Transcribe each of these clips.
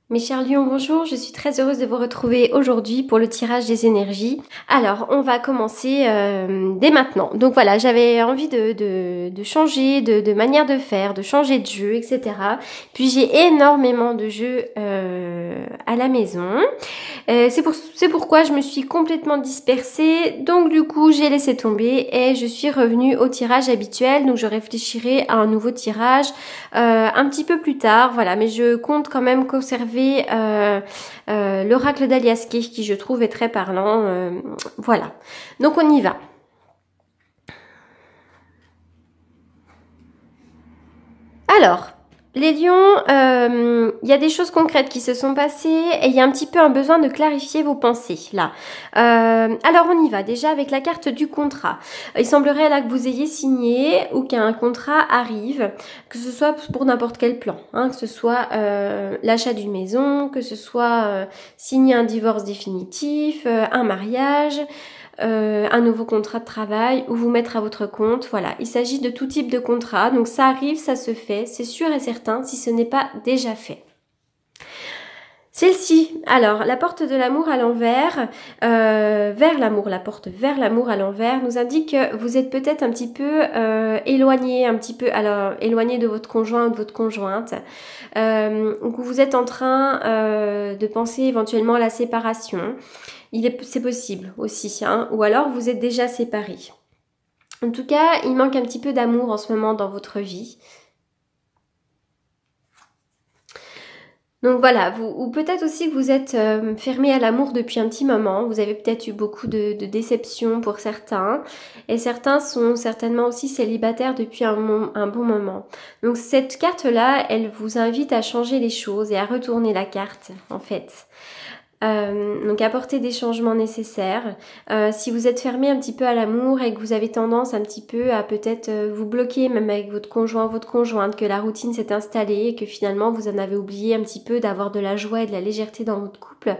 Mes chers lions, bonjour, je suis très heureuse de vous retrouver aujourd'hui pour le tirage des énergies. Alors, on va commencer dès maintenant. Donc voilà, j'avais envie de changer de manière de faire, de changer de jeu, etc. Puis j'ai énormément de jeux à la maison. C'est pourquoi je me suis complètement dispersée. Donc du coup, j'ai laissé tomber et je suis revenue au tirage habituel. Donc je réfléchirai à un nouveau tirage un petit peu plus tard. Voilà, mais je compte quand même conserver l'oracle d'Aliaské qui je trouve est très parlant. Voilà, donc on y va. Alors, les lions, il y a des choses concrètes qui se sont passées et il y a un petit peu un besoin de clarifier vos pensées là. Alors on y va déjà avec la carte du contrat. Il semblerait là que vous ayez signé ou qu'un contrat arrive, que ce soit pour n'importe quel plan, hein, que ce soit l'achat d'une maison, que ce soit signer un divorce définitif, un mariage. Un nouveau contrat de travail ou vous mettre à votre compte. Voilà, il s'agit de tout type de contrat. Donc ça arrive, ça se fait, c'est sûr et certain si ce n'est pas déjà fait. Celle-ci, alors la porte de l'amour à l'envers, vers l'amour, la porte vers l'amour à l'envers nous indique que vous êtes peut-être un petit peu éloigné, éloigné de votre conjoint ou de votre conjointe. Vous êtes en train de penser éventuellement à la séparation. C'est possible aussi, hein, ou alors vous êtes déjà séparés. En tout cas, il manque un petit peu d'amour en ce moment dans votre vie. Donc voilà, ou peut-être aussi que vous êtes fermé à l'amour depuis un petit moment. Vous avez peut-être eu beaucoup de déceptions pour certains. Et certains sont certainement aussi célibataires depuis un bon moment. Donc cette carte-là, elle vous invite à changer les choses et à retourner la carte, en fait. Donc apporter des changements nécessaires. Si vous êtes fermé un petit peu à l'amour et que vous avez tendance un petit peu à peut-être vous bloquer même avec votre conjoint, votre conjointe, que la routine s'est installée et que finalement vous en avez oublié un petit peu d'avoir de la joie et de la légèreté dans votre couple,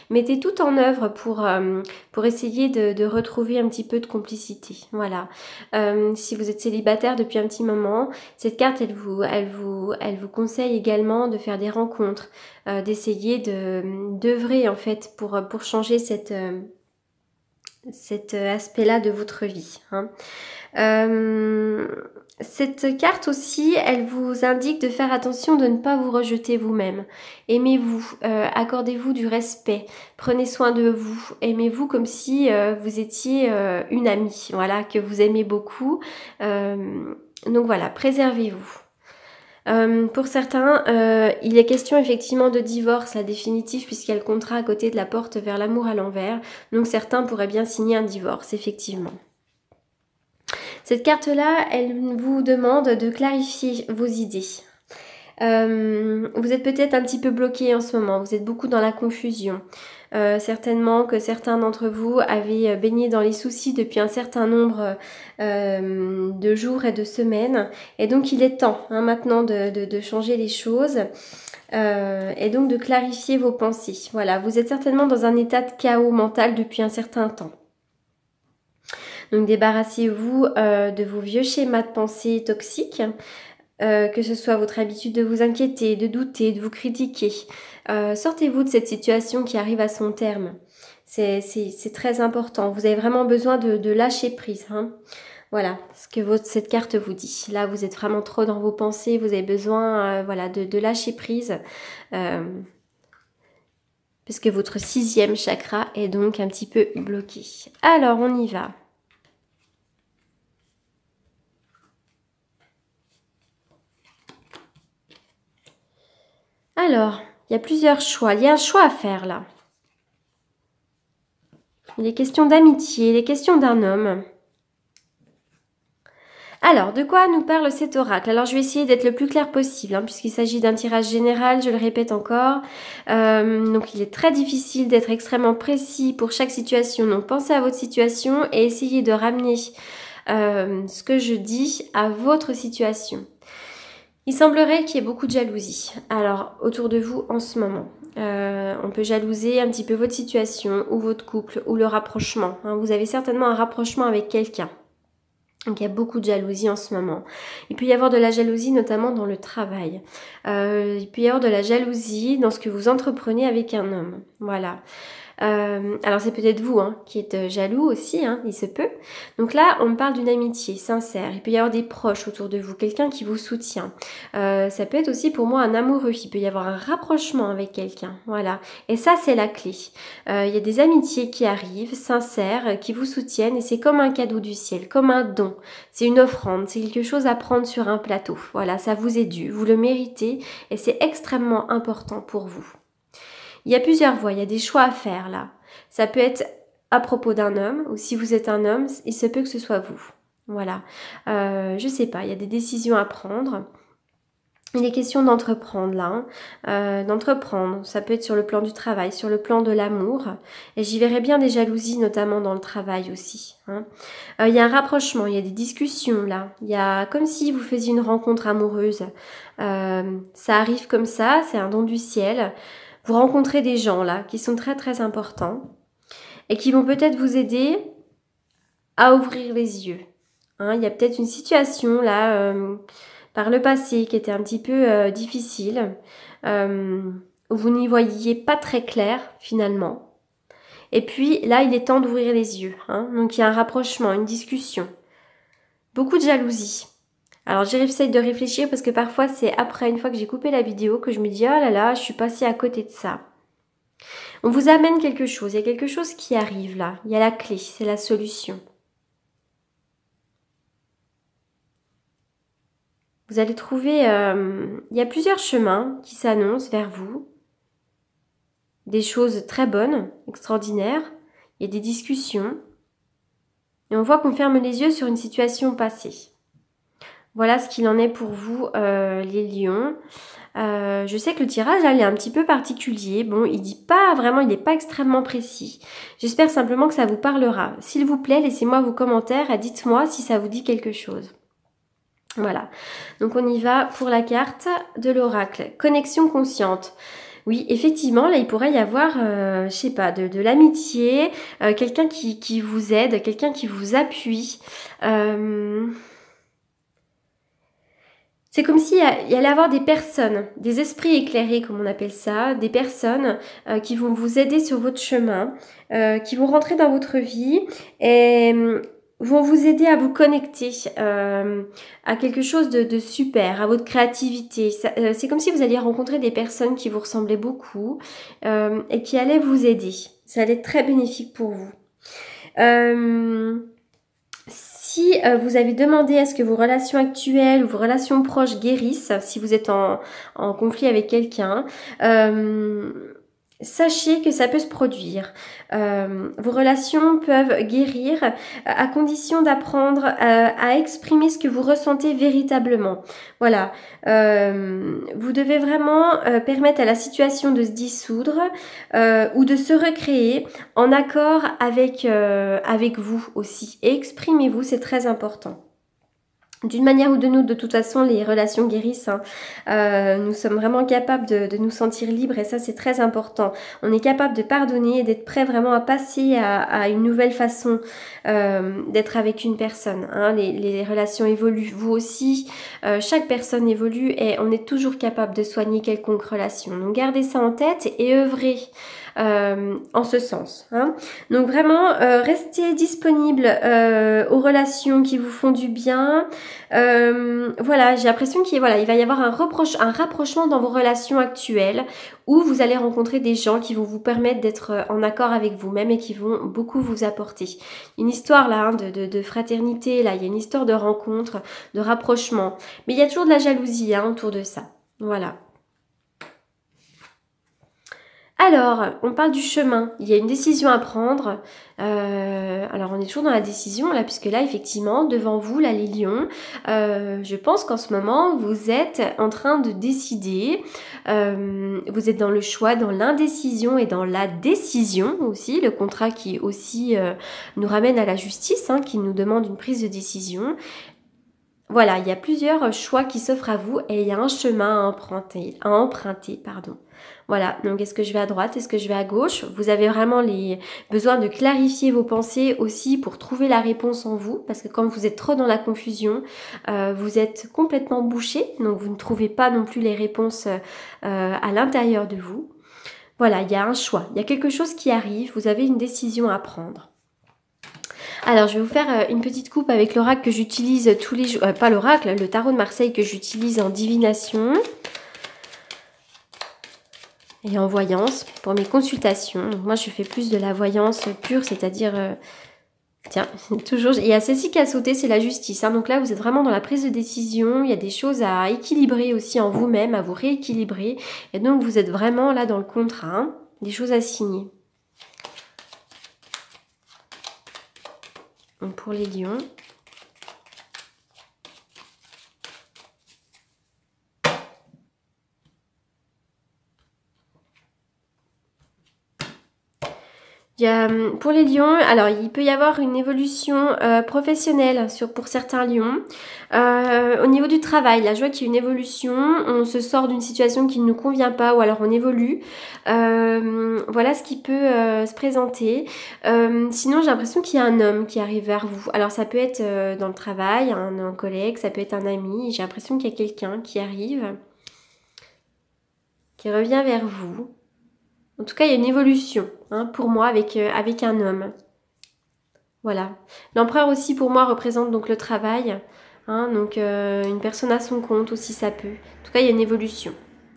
mettez tout en œuvre pour essayer de retrouver un petit peu de complicité. Voilà. Si vous êtes célibataire depuis un petit moment, cette carte elle vous conseille également de faire des rencontres, d'essayer d'œuvrer en fait pour changer cet aspect-là de votre vie. Hein. Cette carte aussi, elle vous indique de faire attention de ne pas vous rejeter vous-même. Aimez-vous, accordez-vous du respect, prenez soin de vous, aimez-vous comme si vous étiez une amie, voilà, que vous aimez beaucoup. Donc voilà, préservez-vous. Pour certains, il est question effectivement de divorce à définitif puisqu'il y a le contrat à côté de la porte vers l'amour à l'envers. Donc certains pourraient bien signer un divorce, effectivement. Cette carte-là, elle vous demande de clarifier vos idées. Vous êtes peut-être un petit peu bloqué en ce moment, vous êtes beaucoup dans la confusion. Certainement que certains d'entre vous avaient baigné dans les soucis depuis un certain nombre de jours et de semaines. Et donc il est temps maintenant de changer les choses et donc de clarifier vos pensées. Voilà, vous êtes certainement dans un état de chaos mental depuis un certain temps. Donc débarrassez-vous de vos vieux schémas de pensée toxiques. Que ce soit votre habitude de vous inquiéter, de douter, de vous critiquer. Sortez-vous de cette situation qui arrive à son terme. C'est très important. Vous avez vraiment besoin de lâcher prise. Hein. Voilà ce que cette carte vous dit. Là, vous êtes vraiment trop dans vos pensées. Vous avez besoin voilà, de lâcher prise. Parce que votre 6e chakra est donc un petit peu bloqué. Alors, on y va. Alors, il y a plusieurs choix. Il y a un choix à faire là. Il est question d'amitié, il est question d'un homme. Alors, de quoi nous parle cet oracle? Alors, je vais essayer d'être le plus clair possible, hein, puisqu'il s'agit d'un tirage général, je le répète encore. Donc, il est très difficile d'être extrêmement précis pour chaque situation. Donc, pensez à votre situation et essayez de ramener ce que je dis à votre situation. Il semblerait qu'il y ait beaucoup de jalousie. Alors, autour de vous en ce moment. On peut jalouser un petit peu votre situation ou votre couple ou le rapprochement. Hein. Vous avez certainement un rapprochement avec quelqu'un. Donc il y a beaucoup de jalousie en ce moment. Il peut y avoir de la jalousie notamment dans le travail. Il peut y avoir de la jalousie dans ce que vous entreprenez avec un homme. Voilà. Alors c'est peut-être vous qui êtes jaloux aussi, il se peut. Donc là, on me parle d'une amitié sincère. Il peut y avoir des proches autour de vous, quelqu'un qui vous soutient. Ça peut être aussi pour moi un amoureux. Il peut y avoir un rapprochement avec quelqu'un. Voilà. Et ça, c'est la clé. Il y a des amitiés qui arrivent, sincères, qui vous soutiennent. Et c'est comme un cadeau du ciel, comme un don. C'est une offrande, c'est quelque chose à prendre sur un plateau. Voilà, ça vous est dû, vous le méritez. Et c'est extrêmement important pour vous. Il y a plusieurs voies, il y a des choix à faire là. Ça peut être à propos d'un homme, ou si vous êtes un homme, il se peut que ce soit vous. Voilà. Je sais pas, il y a des décisions à prendre. Il est question d'entreprendre là. D'entreprendre, ça peut être sur le plan du travail, sur le plan de l'amour. Et j'y verrai bien des jalousies, notamment dans le travail aussi. Il y a un rapprochement, il y a des discussions là. Il y a comme si vous faisiez une rencontre amoureuse. Ça arrive comme ça, c'est un don du ciel. Vous rencontrez des gens là qui sont très très importants et qui vont peut-être vous aider à ouvrir les yeux. Il y a peut-être une situation là par le passé qui était un petit peu difficile, où vous n'y voyiez pas très clair finalement. Et puis là, il est temps d'ouvrir les yeux. Donc il y a un rapprochement, une discussion. Beaucoup de jalousie. Alors j'essaie de réfléchir parce que parfois c'est après, une fois que j'ai coupé la vidéo, que je me dis « Oh là là, je suis passée à côté de ça ». On vous amène quelque chose, il y a quelque chose qui arrive là. Il y a la clé, c'est la solution. Vous allez trouver, il y a plusieurs chemins qui s'annoncent vers vous. Des choses très bonnes, extraordinaires. Il y a des discussions. Et on voit qu'on ferme les yeux sur une situation passée. Voilà ce qu'il en est pour vous, les lions. Je sais que le tirage, là, il est un petit peu particulier. Bon, il dit pas vraiment, il n'est pas extrêmement précis. J'espère simplement que ça vous parlera. S'il vous plaît, laissez-moi vos commentaires et dites-moi si ça vous dit quelque chose. Voilà. Donc, on y va pour la carte de l'oracle. Connexion consciente. Oui, effectivement, là, il pourrait y avoir, je sais pas, de l'amitié, quelqu'un qui vous aide, quelqu'un qui vous appuie. C'est comme s'il y allait avoir des personnes, des esprits éclairés comme on appelle ça, des personnes qui vont vous aider sur votre chemin, qui vont rentrer dans votre vie et vont vous aider à vous connecter à quelque chose de super, à votre créativité. C'est comme si vous alliez rencontrer des personnes qui vous ressemblaient beaucoup et qui allaient vous aider. Ça allait être très bénéfique pour vous. Si vous avez demandé à ce que vos relations actuelles ou vos relations proches guérissent, si vous êtes en conflit avec quelqu'un, sachez que ça peut se produire. Vos relations peuvent guérir à condition d'apprendre à exprimer ce que vous ressentez véritablement. Voilà. Vous devez vraiment permettre à la situation de se dissoudre ou de se recréer en accord avec vous aussi. Et exprimez-vous, c'est très important. D'une manière ou d'une autre, de toute façon, les relations guérissent. Nous sommes vraiment capables de nous sentir libres et ça, c'est très important. On est capable de pardonner et d'être prêt vraiment à passer à une nouvelle façon d'être avec une personne. Les relations évoluent, vous aussi. Chaque personne évolue et on est toujours capable de soigner quelconque relation. Donc, gardez ça en tête et œuvrez en ce sens. Donc vraiment, restez disponible aux relations qui vous font du bien. Voilà, j'ai l'impression qu'il va y avoir un rapprochement dans vos relations actuelles où vous allez rencontrer des gens qui vont vous permettre d'être en accord avec vous-même et qui vont beaucoup vous apporter. Une histoire là de fraternité, là, il y a une histoire de rencontre, de rapprochement. Mais il y a toujours de la jalousie autour de ça. Voilà. Alors, on parle du chemin. Il y a une décision à prendre. Alors, on est toujours dans la décision, là, puisque là, effectivement, devant vous, là, les lions, je pense qu'en ce moment, vous êtes en train de décider. Vous êtes dans le choix, dans l'indécision et dans la décision aussi. Le contrat qui aussi nous ramène à la justice, qui nous demande une prise de décision. Voilà, il y a plusieurs choix qui s'offrent à vous et il y a un chemin à emprunter, pardon. Voilà, donc est-ce que je vais à droite, est-ce que je vais à gauche? Vous avez vraiment besoin de clarifier vos pensées aussi pour trouver la réponse en vous, parce que quand vous êtes trop dans la confusion, vous êtes complètement bouché, donc vous ne trouvez pas non plus les réponses à l'intérieur de vous. Voilà, il y a un choix, il y a quelque chose qui arrive, vous avez une décision à prendre. Alors, je vais vous faire une petite coupe avec l'oracle que j'utilise tous les jours. Pas l'oracle, le tarot de Marseille que j'utilise en divination et en voyance pour mes consultations. Donc, moi, je fais plus de la voyance pure, c'est-à-dire... tiens, toujours... Il y a celle-ci qui a sauté, c'est la justice. Hein. Donc là, vous êtes vraiment dans la prise de décision. Il y a des choses à équilibrer aussi en vous-même, à vous rééquilibrer. Et donc, vous êtes vraiment là dans le contrat. Hein. Des choses à signer. Donc, pour les lions... Pour les lions, alors il peut y avoir une évolution professionnelle pour certains lions. Au niveau du travail, là je vois qu'il y a une évolution, on se sort d'une situation qui ne nous convient pas ou alors on évolue. Voilà ce qui peut se présenter. Sinon j'ai l'impression qu'il y a un homme qui arrive vers vous. Alors ça peut être dans le travail, un collègue, ça peut être un ami. J'ai l'impression qu'il y a quelqu'un qui arrive, qui revient vers vous. En tout cas, il y a une évolution hein, pour moi avec un homme. Voilà. L'empereur aussi pour moi représente donc le travail. Hein, donc une personne à son compte aussi ça peut. En tout cas, il y a une évolution.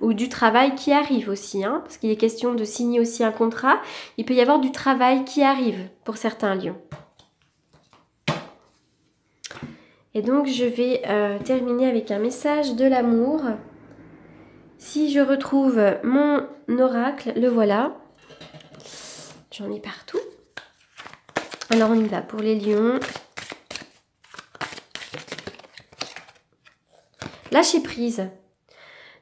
Ou du travail qui arrive aussi. Hein, parce qu'il est question de signer aussi un contrat. Il peut y avoir du travail qui arrive pour certains lions. Et donc, je vais terminer avec un message de l'amour. Si je retrouve mon oracle, le voilà. J'en ai partout. Alors on y va pour les lions. Lâcher prise.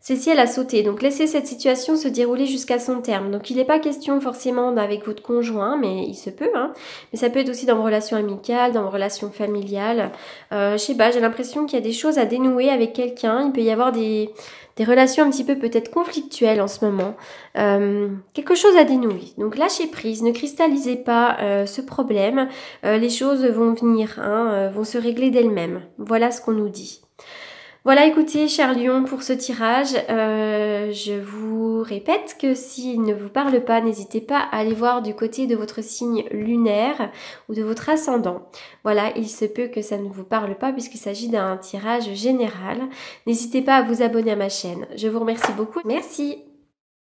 Celle-ci, elle a sauté. Donc laissez cette situation se dérouler jusqu'à son terme. Donc il n'est pas question forcément avec votre conjoint, mais il se peut. Hein. Mais ça peut être aussi dans vos relations amicales, dans vos relations familiales. Je sais pas, j'ai l'impression qu'il y a des choses à dénouer avec quelqu'un. Il peut y avoir des relations un petit peu peut-être conflictuelles en ce moment. Quelque chose à dénouer. Donc lâchez prise, ne cristallisez pas ce problème. Les choses vont venir, hein, vont se régler d'elles-mêmes. Voilà ce qu'on nous dit. Voilà, écoutez, chers lions, pour ce tirage, je vous répète que s'il ne vous parle pas, n'hésitez pas à aller voir du côté de votre signe lunaire ou de votre ascendant. Voilà, il se peut que ça ne vous parle pas puisqu'il s'agit d'un tirage général. N'hésitez pas à vous abonner à ma chaîne. Je vous remercie beaucoup. Merci.